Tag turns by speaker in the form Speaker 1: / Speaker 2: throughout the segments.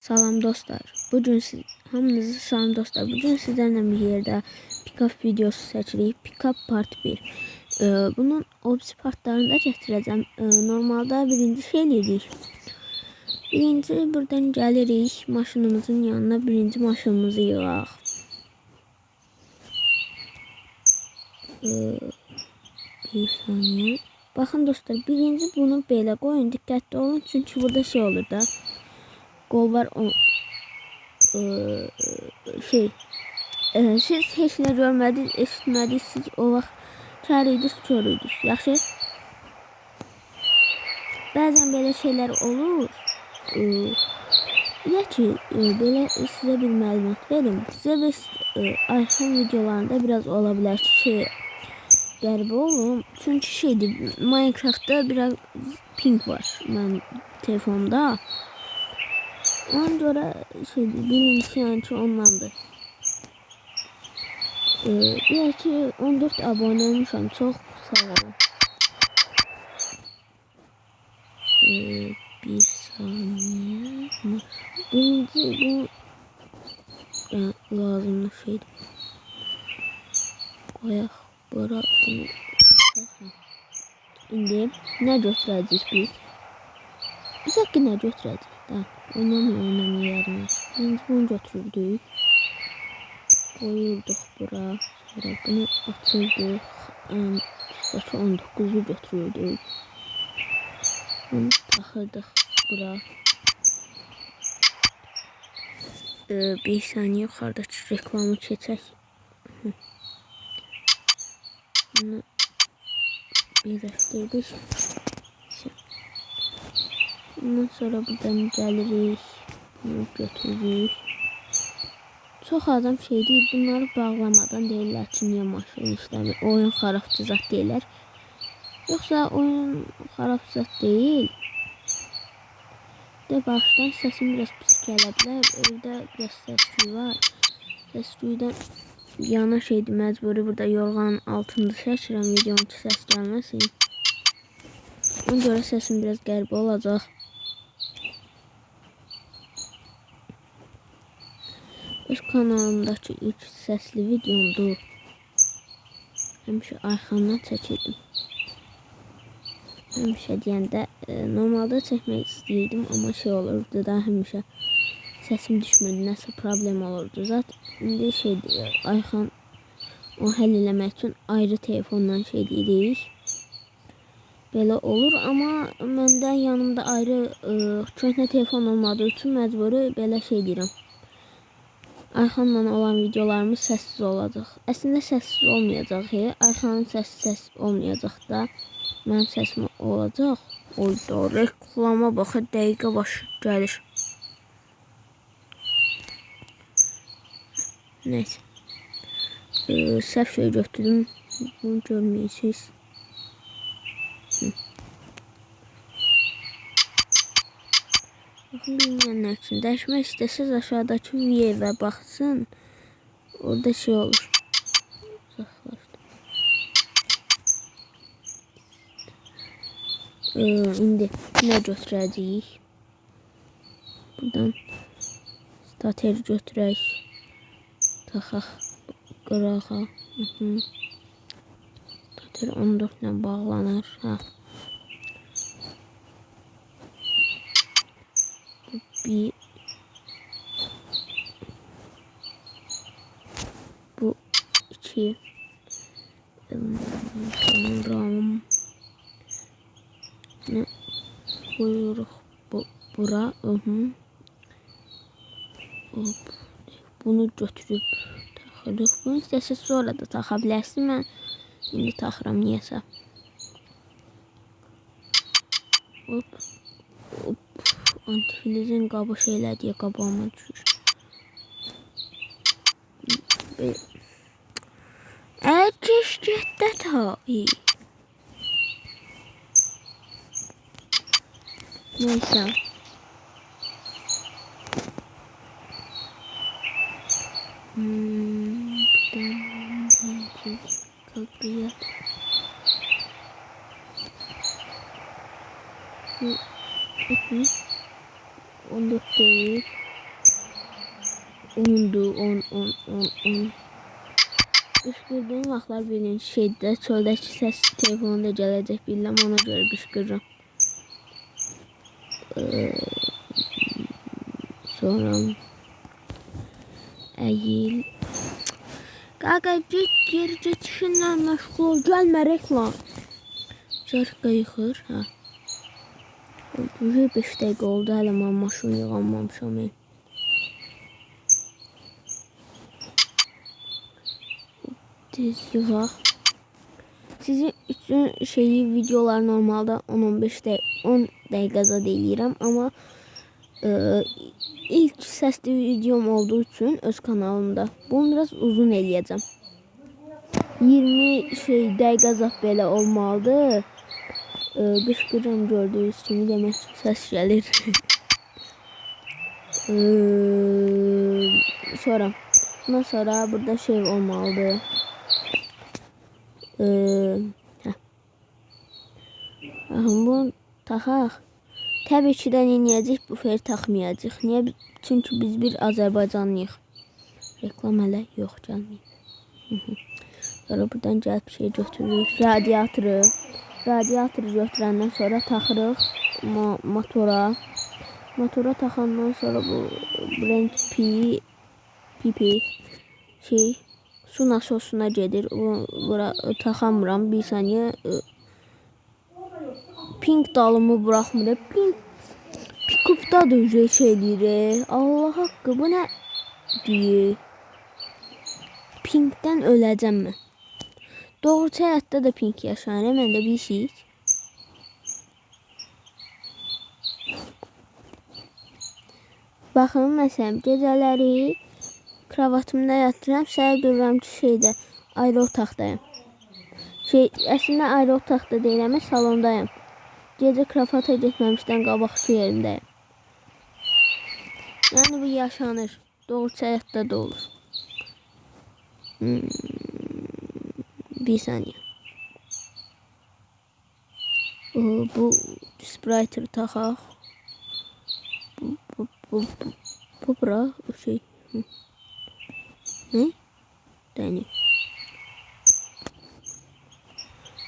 Speaker 1: Salam dostlar. Hamınızı salam dostlar. Bugün sizlerle bir yerde pick-up videosu seçirik. Pick-up part 1. Bunun opsi partlarını da gətirəcəm. Normalde birinci şey eləyirik. Birinci buradan gəlirik maşınımızın yanına. Birinci maşınımızı yığaq. Bir saniye. Bakın dostlar, birinci bunu belə qoyun. Diqqətli olun, çünkü burada şey olur da. Qol var o siz heç nə görmədiniz, eşitmədiniz, siz o vaxt kar idiniz, kör idiniz. Yaxşı. Bəzən belə şeylər olur. Ya ki, belə sizə bir məlumat verim. Sizə biz iPhone videolarında biraz ola bilər ki, qəribə olun. Çünki şeydir, Minecraft'da biraz ping var mənim telefonumda. Ona göre birincisi yani ki ondandır. Diğer ki 14 abone olmuşam, çok sağ olun. Bir saniye. Birinci bu yani lazımlı şeydi. Koyak bura bunu. İndi ne götüreceğiz biz? Biz hakkı ne götüreceğiz? Tamam. Oynamıyor yarın. Birinci bunu götürdük. Koyulduk bura. Sonra bunu açıldık. Üstteki 19'u götürürdük. Bunu taxırdıq bura. Bir saniye yukarıdaki reklamı keçək. Bunu birləşdirdik. Ondan sonra buradan gəlirik. Bunu götürürük. Çox adam şey deyir, bunları bağlamadan deyirlər ki, niyə maşın işləmir, oyun xarabçı zat deyirlər. Yoxsa oyun xarabçı zat deyil. De başdan səsim biraz pis gələ bilər, evdə biraz səs-küy var. Səs-küydən yana şeydir, məcburi burada yorğanın altında çəkirəm, videonun ki səs gəlməsin. Ona görə səsim biraz qəribə olacaq. Öz kanalımdaki ilk sesli videomdu. Həmişə arxamdan çəkirdim. Həmişə deyəndə normalde çəkmək istəyirdim, amma şey olurdu da həmişə səsim düşmürdü, nəsə problem olurdu. Zaten indi şeydir, Ayxan o həll eləmək üçün ayrı telefondan şey deyirik. Belə olur, amma məndə yanımda ayrı köhnə telefon olmadığı üçün məcburi belə şey deyirəm. Ayxanla olan videolarımız səssiz olacaq. Əslində səssiz olmayacaq. Ayxanın səssiz olmayacaq da. Mənim səsim olacaq. Oyda reklama baxın, dəqiqə başı gəlir. Neyse. Səhv şey götürdüm. Bunu görməyəcəksiniz. Bakın bilmeyenler için değişmek isteseniz aşağıdaki videoya baksın. Orada şey olur. Şimdi ne götüreceğiz? Buradan stater götürək. Taxaq qırağa. Stater 14 ilə bağlanır. Ha. Bir bu iki sonra ne koyuyoruz bura hop bunu götürüp taxırıq. Bunu istəsəz sonra da taxa bilərsin. Mən indi taxıram niyəsə. Hop. Antifrizin qabı şeylər deyə qabağıma düşür. Keşkətdə tabi. Neyse. Buradan kapıya. 14 değil. 10'dur, 10. Qışqırdığım vaxtlar birinci şeydə, çöldəki səs telefonda gələcək bilirəm, ona görə qışqırıram. Sonra əyil. Qaqa, get işinlə məşğul ol, gəlmə reklam. Çarqa yıxır, hə. 5 dəqiqə oldu, hələ mən maşın yığanmamışam. Tez yığaq. Sizin üçün videolar normalda 10 dəqiqə zad eləyirəm, amma ilk səsli videom olduğu üçün öz kanalımda bunu biraz uzun eləyəcəm. 20 dəqiqə zad belə olmalıdır. Qışqırıram gördüyünüz kimi, demək ki səs gəlir. Bundan sonra burada olmalıdır. Bunu taxaq. Təbii ki də neyəcək, bu feri taxmayacaq. Niyə? Çünki biz bir Azərbaycanlıyıq. Reklam hələ yox, gəlməyib. Sonra buradan gəlib götürürük. Radiatoru götürəndən sonra taxırıq motora. Motora taxandan sonra bu Brent pipi su nasosuna gedir. Bura taxamıram. Bir saniyə. Pink dalımı bıraxmır. Pink pikupda da eləyir. Allah haqqı, bu nə deyir? Pinkdən öləcəm mən. Doğruca həyatda da pink yaşayır. Mən də bir şey. Baxın, məsələn, gecələri kravatımda yatıram, səhər dururam ki ayrı otaqdayım. Əslində ayrı otaqda deyiləm, salondayım. Gecə kravata getməmişdən qabaqçı yerimdəyim. Yəni bu yaşanır. Doğruca həyatda da olur. Bir saniyə. Bu Spriter taxaq. Bu bura o şey. Ne? Dəni.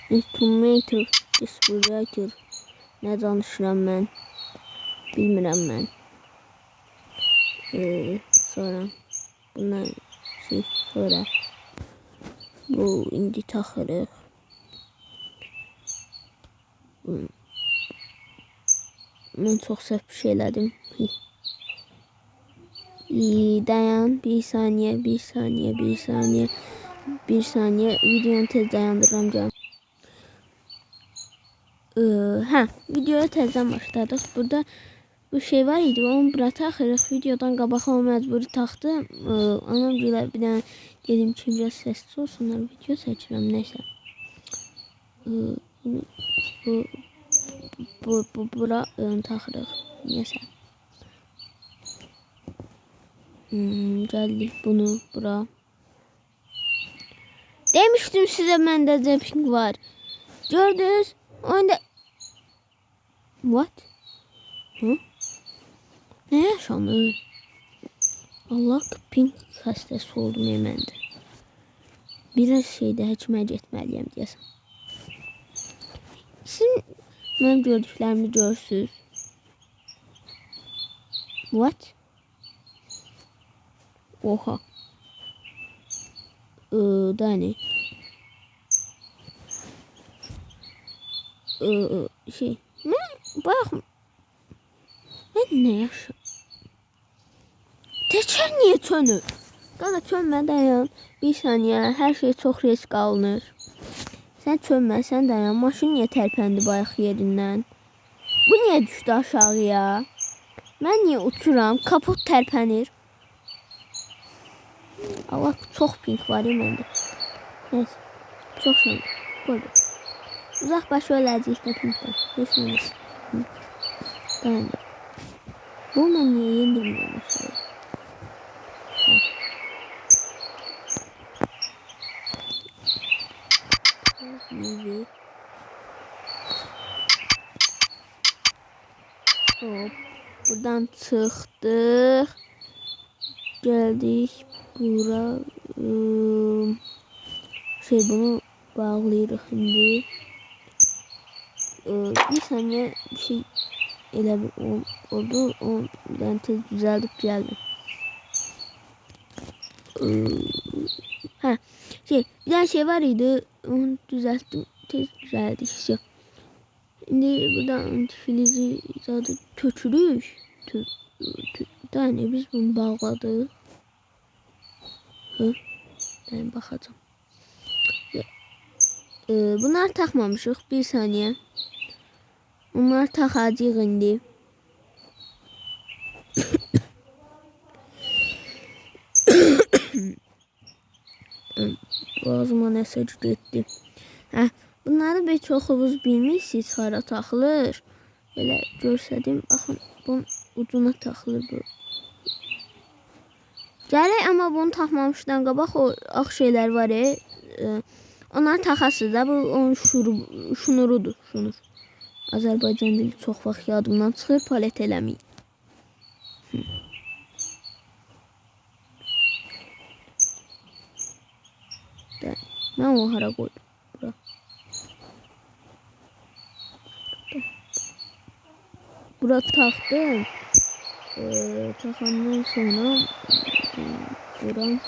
Speaker 1: Instrumentor, Spriter. Nə danışıram mən? Bilmirəm mən. Sonra bundan sonra bu indi taxırıq. Mən çox səhv bir şey elədim. Dayan, bir saniyə. Videonu tez dayandırıram canım. Videoya tezdən başladıq. Burada bu şey var idi, onu bura taxırıq. Videodan qabaq o məcburi taxdım. Anam bir dənə dedim ki, biraz səssiz olsunlar. Video çəkirəm, neysə. Bura taxırıq. Neysə. Gəldik bunu bura. Demişdim sizə məndə zapping var. Gördünüz? Oyunda... What? Ne yaşanır? Allah, pink xəstəsi oldum məndə. Biraz şeydə həkimə getməliyəm deyəsən. Siz mənim gördüklərimi görürsünüz. What? Oha. Dani. Baxın. Mən nə yaşam? Təkər niyə çönür? Qana çönmə, dayan. Bir saniyə, hər şey çox risk alınır. Sən çönmə, sən dayan. Maşın niyə tərpəndi bayaq yerindən? Bu niyə düşdü aşağıya? Mən niyə uçuram? Kapot tərpənir. Allah, çox pink var ya məndə. Neyse, çox şəndir. Qoydu. Uzaq başı öləcək də pinkdən. Heç nədir. Dayandır. Bu mən niyə yendirmirəm aşağıya? Hop. Buradan çıxdıq. geldik bura. Bunu bağlayırıq indi. Bir saniye bir şey elə bir oldu. Onu tez düzəldib gəldim. Bir tane şey var idi. Onu düzelttim. Tez düzeldik. Şimdi buradan antifilizi zaten köçürük. Yani biz bunu bağladık. Ben bakacağım. Bunlar takmamışıq. Bir saniye. Bunlar takacağıq indi. Boğazıma nəsə getdi. Bunları bir çoxunuz bilmirsiniz hara taxılır. Belə görsədim. Baxın, bunun ucuna taxılır bu. Gələk, amma bunu taxmamışdan qabaq o ağ şeylər var. Onları taxasız da. Bu onun şunurudur. Şunur. Azərbaycan dili çox vaxt yadımdan çıxır. Palet eləməyin. Mən o hara qoydum. Bura. Bura taxdım. Taxandan sonra buram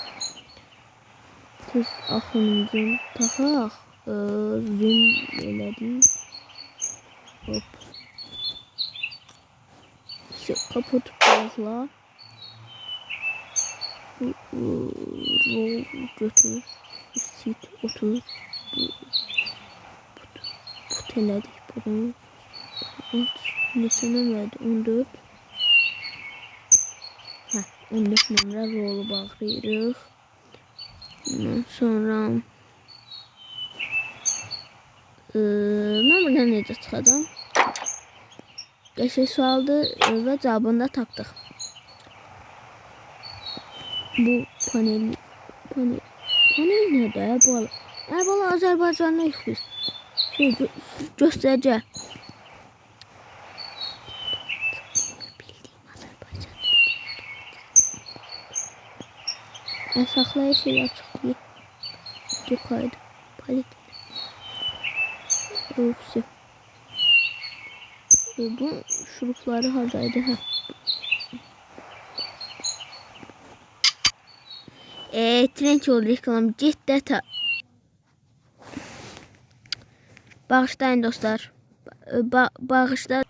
Speaker 1: tez axırıncın taxaq. Zoom elədik. Hop. Kapat bağla. Rol götür. Sit otur. Put elədik bunu. Neçə verdi? 14. 14 nömrə rolu bağlayırıq. Ondan sonra mən buradan necə çıxacam? Qəşəng sualdır və cavabını da tapdıq. Bu panel nədə? Bala Azərbaycanlıyıq biz. Göstərəcək. Saxlaya şey açıqlayıb. Yukarıda. Palet. Hepsi. Bu şurupları haradaydı? Trend yol reklam ciddi bağışlayın dostlar. Bağışlar.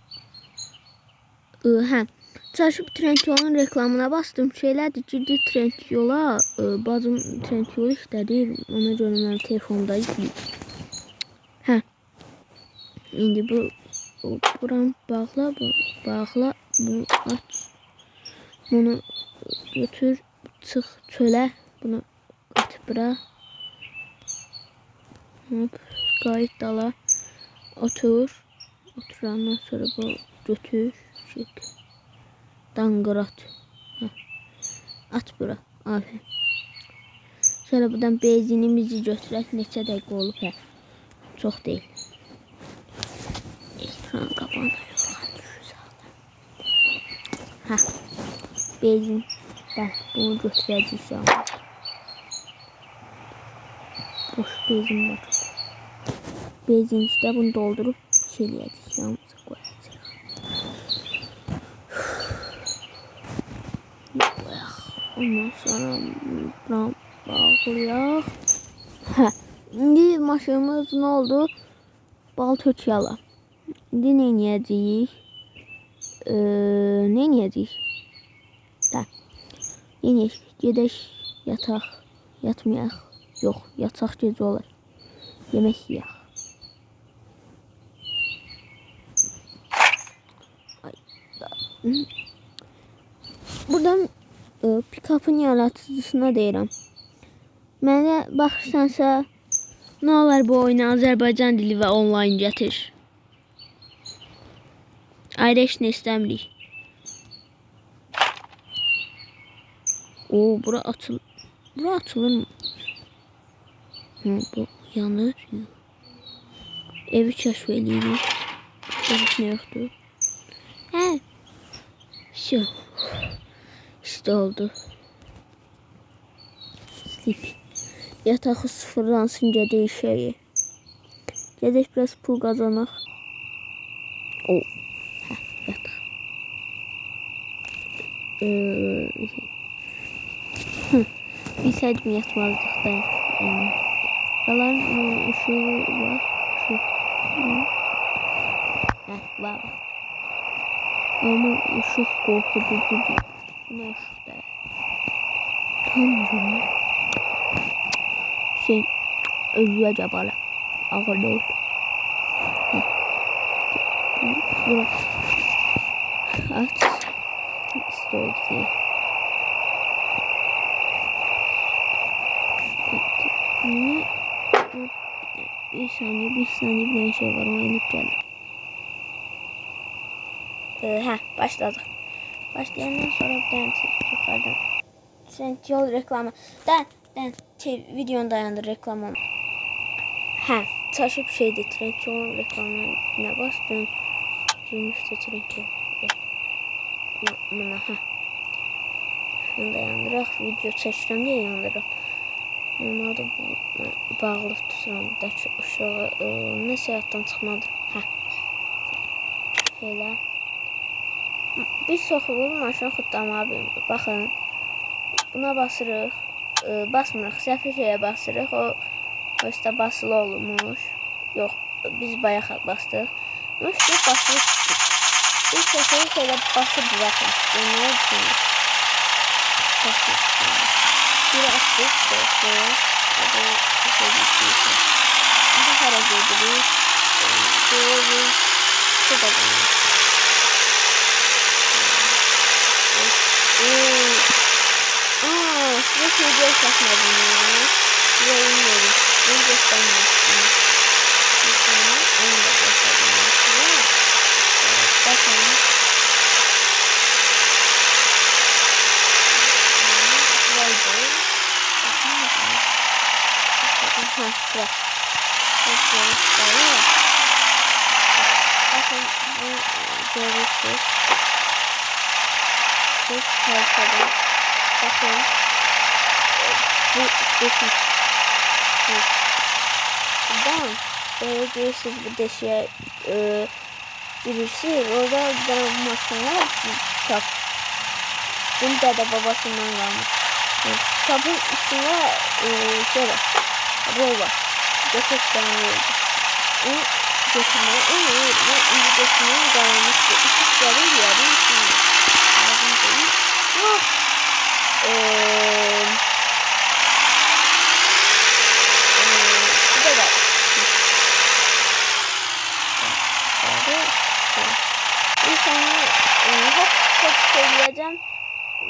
Speaker 1: Çalışıp trend yolun reklamına bastım. Şeylerdir ciddi trend yola. Bacım trend yolu işlədir. Ona görə mən telefonda yükləyim. İndi buram bağla. Bunu aç. Bunu götür. Çıx çölə. Bunu at bura. Qayıt dala. Otur. Oturandan sonra bu götür. Dangırat. At bura. Aferin. Şöyle buradan benzinimizi götürək. Neçə dəqiqə olub? Çox deyil. Ekran qapandı. Benzin. Bunu götürəcəyik ya. Boş benzin var. Benzincide bunu doldurup şeyləyəcəyik. Yanımıza qoyacağıq. Ondan sonra buram bağlayaq. İndi maşınımız nə oldu? Bal töküyala. İndi nə edəcəyik? Nə edəcəyik? Gedək yataq. Yatmayaq. Yox, yataq gecə olar. Yemək yiyək. Buradan pick-up'ın yaratıcısına deyirəm. Mənə baxırsansa, nə olar bu oyuna Azərbaycan dili və onlayn gətir. Ayrı heç nə istəmirik. Bura açılır. Bura açılır mı? Bu yanır. Evi kəşf edirik. Heç nə yoxdur. İşte oldu. Nasip. Yatağı sıfırlansın gedək şeyi. Gedək biraz pul qazanaq. O. Hə, yataq. Bilsəydim yatmazdıq da. Buraların ışığı var. Hə, var. Ama ışık korkutucu değil. Bu ne ışık da? Tanrım. Hüseyin ölüyəcək bala. Ağırlı ol. Bura. Aç. İstəyir. Ne? Bir saniye bir şey var. Ona inip gəlir. Hə, başladıq. Başlayandan sonra bir dənə yuxarıdan. Sən yol reklamı. Videonu dayandır reklamı. Hə, çaşıb şeydir. Trend yolun reklamına bas. Dön. Girmişdi trend yol. Buna, hə. Şunu dayandıraq. Video çəkirəm deyə yandıraq. Normalde bağlı tuturam. Dəki uşağı nəsə yaddan çıxmadı. Hə. Şeylə. Bir soxulur maşın xudlamağı bilmir. Baxın. Buna basırıq. Basmırıq. Səhv şeyə basırıq. O üstə basılı olmuş. Yox. Biz bayaq bastıq. Üstə basılı tuttuk. Bir soxulur şeylə basıb baxın. Nə düşünür? Bir atdık. Bu hara gedirik. Çok azalmış. Size video çekmedim ya. Size bilmiyorum. Ben göstermiştim. Bir tane onu da gösterdim. Bakın. Bak. Bakın bu görürsünüz. Çok harikalı. Bakın. Bu deşik. Buradan böyle görürsünüz bu deşiğe girirsiniz. Orada bir tane maşın var. Kitap. Bunun da babasından kalmış. Kitabın içinde şöyle rol var. Deşik tane oldu. Onu götürmeye indi götürmeye kalmıştı. İşitlerin yerin içinde. Lazım değil. Yok. Bu kadar. Bir tane hop söyleyeceğim.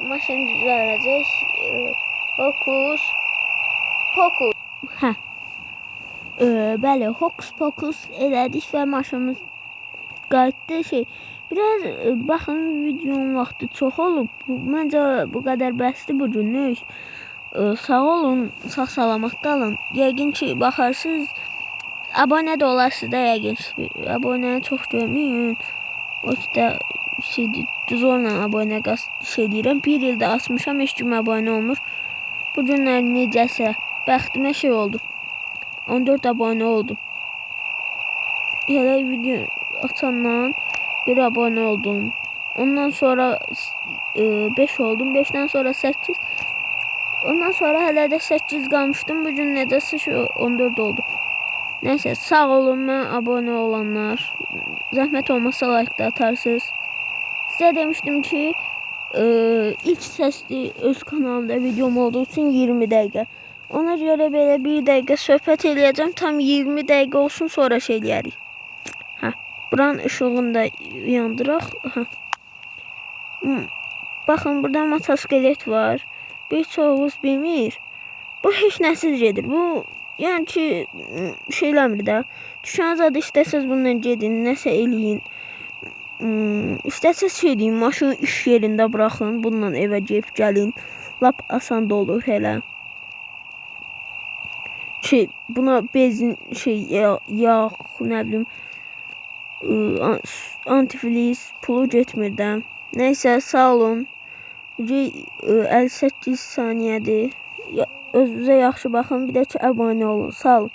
Speaker 1: Maşın düzelecek. Hokus pokus. Hə. Bəli, hokus pokus elədik və maşınımız qayıtdı Biraz baxın videonun vaxtı çox olub. Məncə bu qədər bəsdir bu günlük. Sağ olun, sağ salamat qalın. Yəqin ki baxarsınız, abunə də olarsınız da yəqin ki. Abunəni çox görməyin. O da zorla abunə deyirəm. Bir ildə açmışam, heç kim abunə olmur. Bu günlər necəsə bəxtimə oldu. 14 abunə oldum. Elə video açandan bir abone oldum. Ondan sonra 5 oldum. 5'ten sonra 8. Ondan sonra hələ də 8 qalmışdım. Bu gün necəsə 14 oldu. Neyse sağ olun mən abone olanlar. Zəhmət olmasa like da atarsınız. Sizə demişdim ki ilk səsli öz kanalımda videom olduğu için 20 dəqiqə. Ona görə belə 1 dəqiqə söhbət eləyəcəm. Tam 20 dəqiqə olsun sonra eləyərik. Buranın ışığını da yandıraq. Baxın burada motoskelet var. Bir çoğunuz bilmir. Bu heç nəsiz gedir. Bu yəni ki şeyləmir də. Düşən zadı istəsəz bundan gedin, nəsə eləyin. İstəsəz deyin, maşını iş yerində buraxın. Bununla evə gəlib gəlin. Lap asan da olur elə. Buna benzin yağ, nə bilim antifriz pulu getmir də. Neysə sağ olun. 58 saniyədir. Özünüzə yaxşı baxın. Bir də ki, abunə olun. Sağ olun.